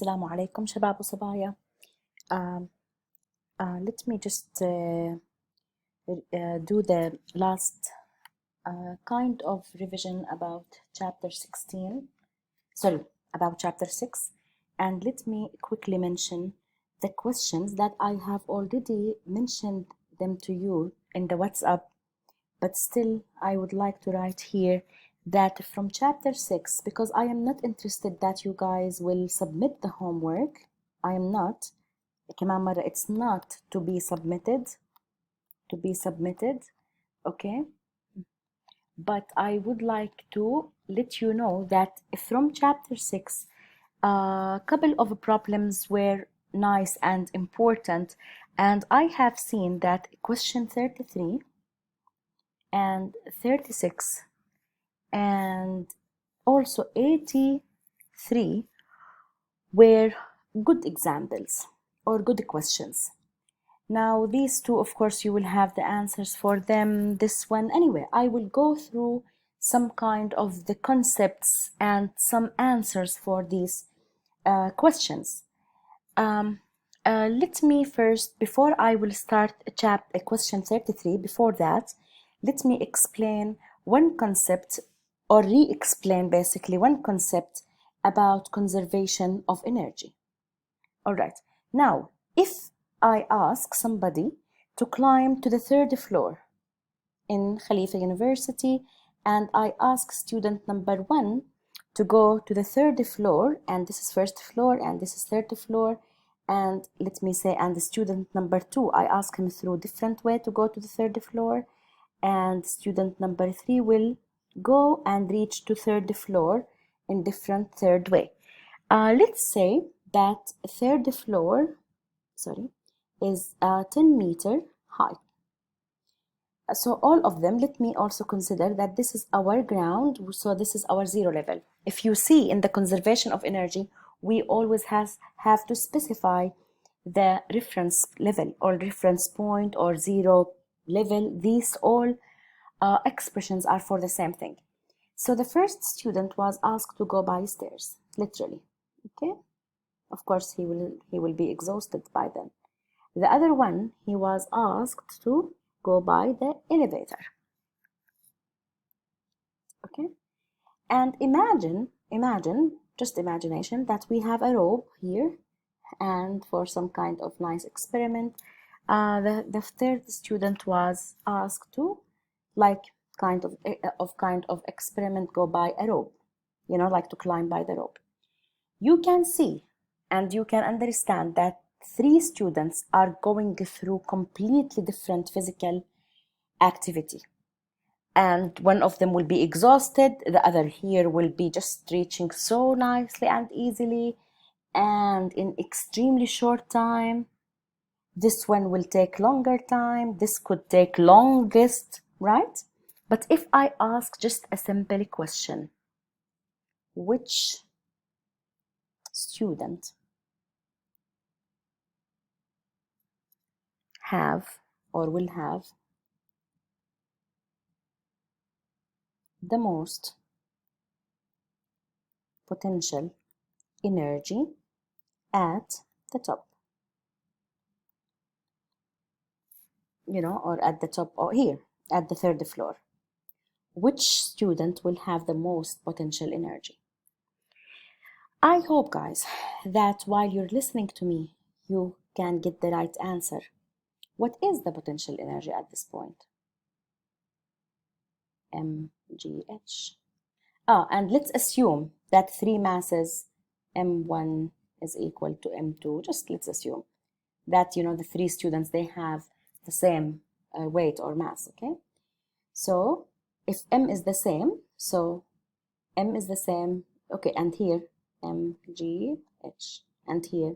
Assalamu alaikum, shabab wa sabaya. Let me just do the last kind of revision about chapter 16, sorry, about chapter 6. And let me quickly mention the questions that I have already mentioned them to you in the WhatsApp, but still I would like to write here that from chapter 6, because I am not interested that you guys will submit the homework. I am not. كمان مرة, it's not to be submitted, okay? But I would like to let you know that from chapter 6, a couple of problems were nice and important, and I have seen that question 33 and 36 and also 83 were good examples or good questions. Now these two, of course, you will have the answers for them. This one, anyway, I will go through some kind of the concepts and some answers for these questions. Let me first, before I will start question 33, before that, let me explain one concept, or re-explain basically one concept about conservation of energy. All right, now if I ask somebody to climb to the 3rd floor in Khalifa University, and I ask student number 1 to go to the 3rd floor, and this is 1st floor and this is 3rd floor, and let me say, and the student number 2, I ask him through different way to go to the 3rd floor, and student number 3 will go and reach to 3rd floor in different 3rd way. Let's say that 3rd floor, is 10 meter high. So all of them, let me also consider that this is our ground, so this is our zero level. If you see in the conservation of energy, we always have to specify the reference level or reference point or zero level. These all expressions are for the same thing. So the first student was asked to go by stairs, literally, okay? Of course, he will be exhausted by then. The other one, he was asked to go by the elevator, okay? And imagine, just imagination, that we have a rope here, and for some kind of nice experiment, the third student was asked to, like, kind of experiment, go by a rope, you know, like to climb by the rope. You can see and you can understand that 3 students are going through completely different physical activity, and one of them will be exhausted, the other here will be just reaching so nicely and easily and in extremely short time. This one will take longer time, this could take longest, right? But if I ask just a simple question, which student have or will have the most potential energy at the top, you know, or at the top, or here at the 3rd floor, which student will have the most potential energy? I hope, guys, that while you're listening to me, you can get the right answer. What is the potential energy at this point? mgh. And let's assume that 3 masses, m1 is equal to m2. Just let's assume that, you know, the 3 students, they have the same weight or mass, okay? So if m is the same, so m is the same, okay, and here mgh, and here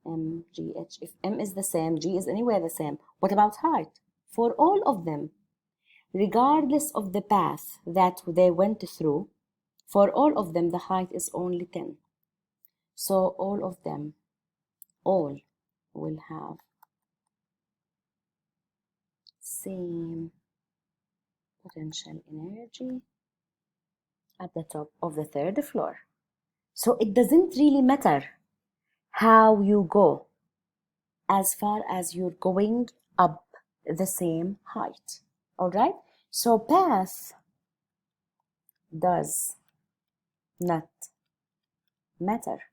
mgh. If m is the same, g is anywhere the same. What about height? For all of them, regardless of the path that they went through, for all of them, the height is only 10. So all of them, all will have same potential energy at the top of the 3rd floor. So it doesn't really matter how you go as far as you're going up the same height. All right? So path does not matter.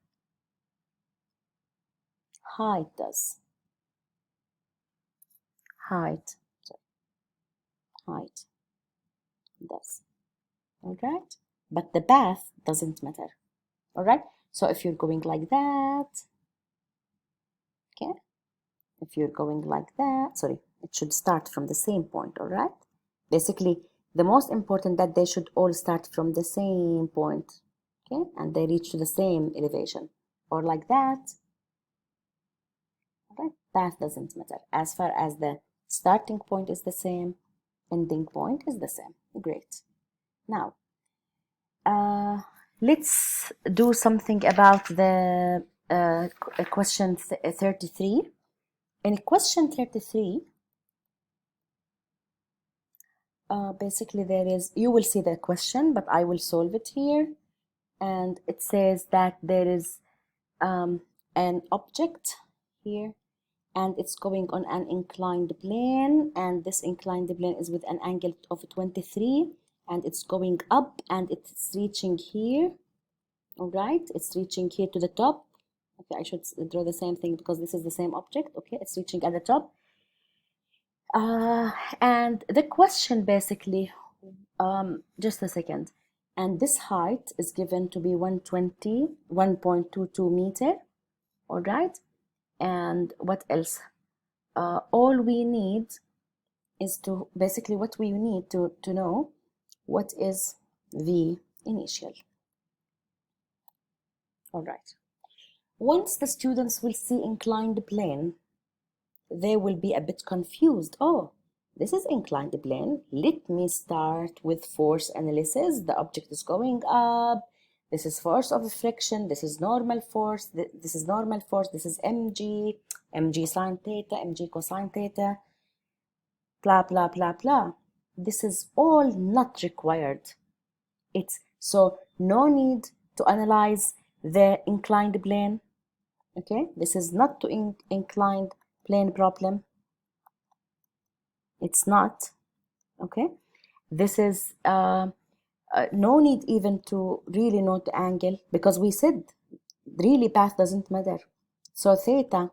Height does. Height does. All right? But the path doesn't matter. All right? So if you're going like that, okay? If you're going like that, sorry, it should start from the same point, all right? Basically, the most important that they should all start from the same point, okay? And they reach to the same elevation, or like that, all right? Path doesn't matter. As far as the starting point is the same, ending point is the same. Great. Now, let's do something about the question 33. In question 33, basically you will see the question, but I will solve it here. And it says that there is an object here, and it's going on an inclined plane, and this inclined plane is with an angle of 23, and it's going up, and it's reaching here. All right, it's reaching here to the top. Okay, I should draw the same thing because this is the same object. Okay, it's reaching at the top. And the question basically, just a second. And this height is given to be 1.22 meter. All right. And what else? All we need is to basically what we need to know what is V initial. All right. Once the students will see inclined plane, they will be a bit confused. Oh, this is inclined plane. Let me start with force analysis. The object is going up. This is force of friction. This is normal force. This is normal force. This is mg, mg sine theta, mg cosine theta, blah, blah, blah, blah. This is all not required. So no need to analyze the inclined plane. Okay, this is not to inclined plane problem. It's not. Okay, this is no need even to really note the angle, because we said really path doesn't matter. So theta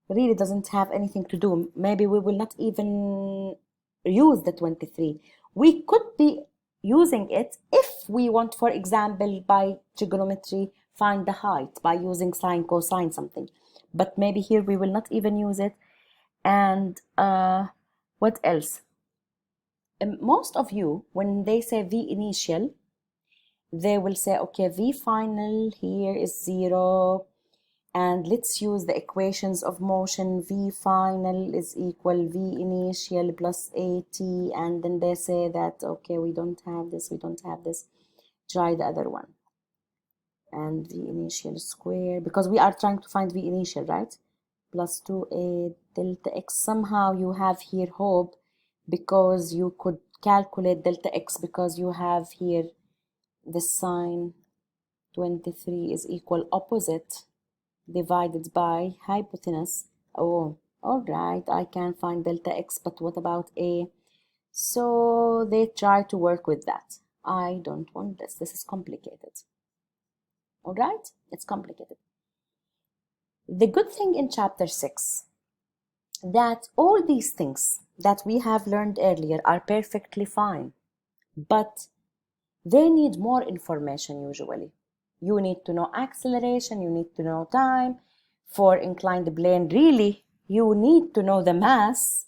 really doesn't have anything to do. Maybe we will not even use the 23. We could be using it if we want, for example, by trigonometry, find the height by using sine, cosine, something. But maybe here we will not even use it. And what else? Most of you, when they say V initial, they will say, okay, V final here is 0, and let's use the equations of motion. V final is equal V initial plus AT, and then they say that, okay, we don't have this, try the other one. And V initial square, because we are trying to find V initial, right? Plus 2A delta X. Somehow you have here hope, because you could calculate delta X, because you have here the sine 23 is equal opposite divided by hypotenuse. Oh, all right, I can find delta X, but what about A? So they try to work with that. I don't want this. This is complicated. All right, it's complicated. The good thing in chapter 6, that all these things that we have learned earlier are perfectly fine, but they need more information usually. You need to know acceleration, you need to know time. For inclined plane, really, you need to know the mass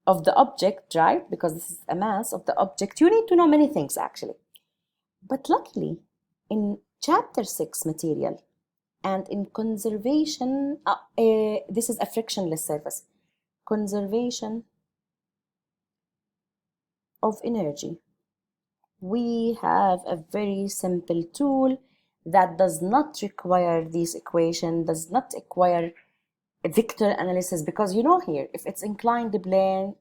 of the object, right? Because this is a mass of the object. You need to know many things actually. But luckily, in chapter 6 material and in conservation, this is a frictionless surface. Conservation of energy. We have a very simple tool that does not require this equation, does not require a vector analysis, because you know here, if it's inclined plane,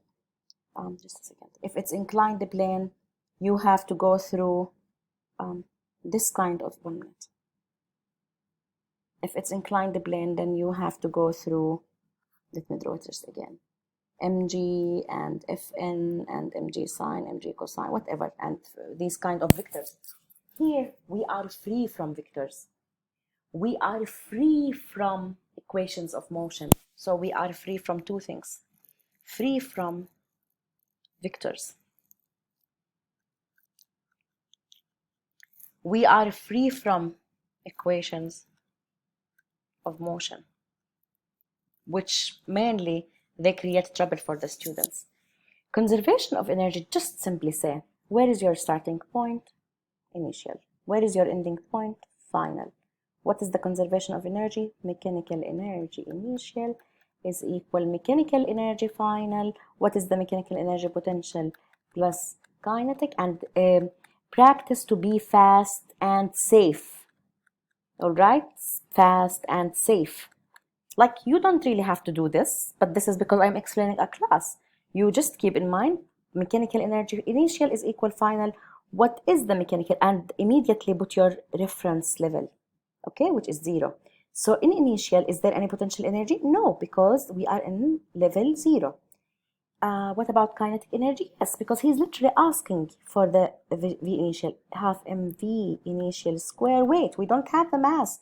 just a second, if it's inclined plane, you have to go through this kind of, 1 minute. If it's inclined plane, then you have to go through, let me draw it just again, mg and fn and mg sine, mg cosine, whatever, and these kind of vectors. Here we are free from vectors. We are free from equations of motion. So we are free from two things. Free from vectors. We are free from equations of motion, which mainly they create trouble for the students. Conservation of energy, just simply say, where is your starting point? Initial. Where is your ending point? Final. What is the conservation of energy? Mechanical energy initial is equal mechanical energy final. What is the mechanical energy potential plus kinetic? And practice to be fast and safe. All right, fast and safe. Like, you don't really have to do this, but this is because I'm explaining a class. You just keep in mind mechanical energy initial is equal final. What is the mechanical? And immediately put your reference level, okay, which is 0. So in initial, is there any potential energy? No, because we are in level 0. What about kinetic energy? Yes, because he's literally asking for the V initial, half mv initial square. Wait, we don't have the mass.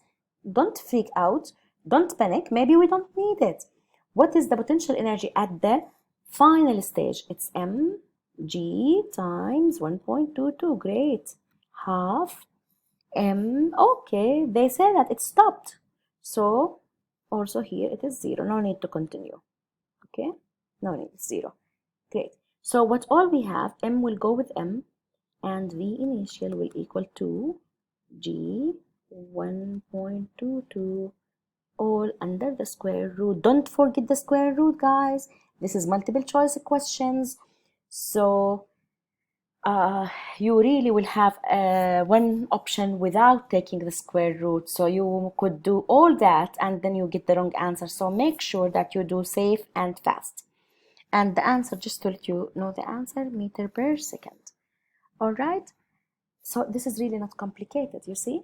Don't freak out. Don't panic. Maybe we don't need it. What is the potential energy at the final stage? It's mg times 1.22. Great. Half m. Okay, they say that it stopped. So also here it is 0. No need to continue. Okay, no need, 0. Great. So what all we have, m will go with m, and v initial will equal to g 1.22, all under the square root. Don't forget the square root, guys. This is multiple choice questions, so you really will have one option without taking the square root. So you could do all that and then you get the wrong answer. So make sure that you do safe and fast. And the answer, just to let you know the answer, meter per second. All right. So this is really not complicated, you see?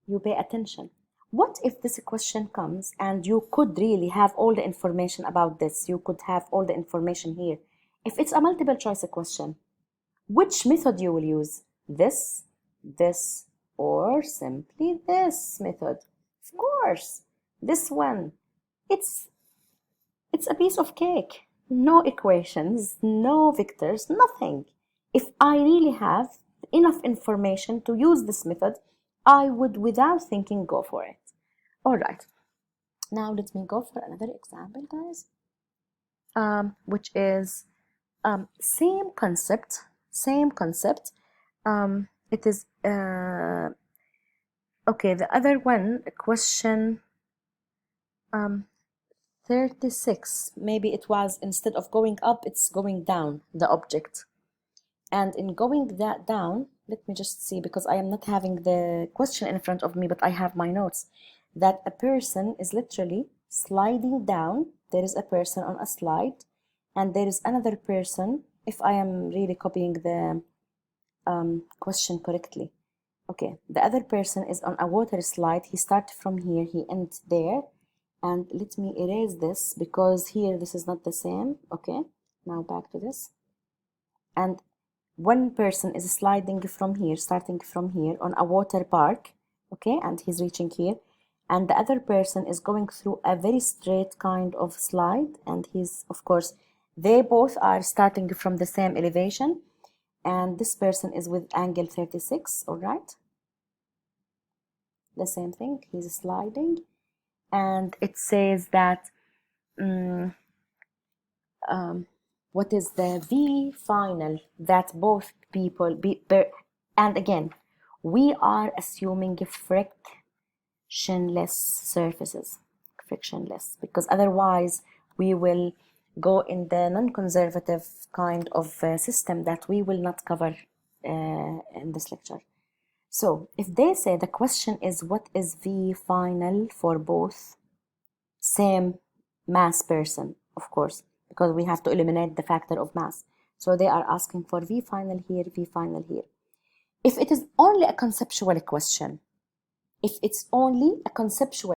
You pay attention. What if this question comes and you could really have all the information about this? You could have all the information here. If it's a multiple choice question, which method you will use? This, or simply this method? Of course, this one. It's a piece of cake. No equations, no vectors, nothing. If I really have enough information to use this method, I would, without thinking, go for it. All right. Now let me go for another example, guys, which is same concept. It is okay. The other one, question 36. Maybe it was, instead of going up, it's going down, the object. And in going that down, let me just see, because I am not having the question in front of me, but I have my notes, that a person is literally sliding down. There is a person on a slide, and there is another person, if I am really copying the question correctly. Okay, the other person is on a water slide. He started from here, he ends there. And let me erase this, because here this is not the same. Okay, now back to this. And one person is sliding from here, starting from here on a water park. Okay, and he's reaching here. And the other person is going through a very straight kind of slide. And he's, of course, they both are starting from the same elevation. And this person is with angle 36, all right? The same thing, he's sliding. And it says that what is the V final that both people and again, we are assuming frictionless surfaces, frictionless, because otherwise we will go in the non-conservative kind of system that we will not cover in this lecture. So if they say the question is what is V final for both same mass person, of course, because we have to eliminate the factor of mass. So they are asking for V final here, V final here. If it is only a conceptual question, if it's only a conceptual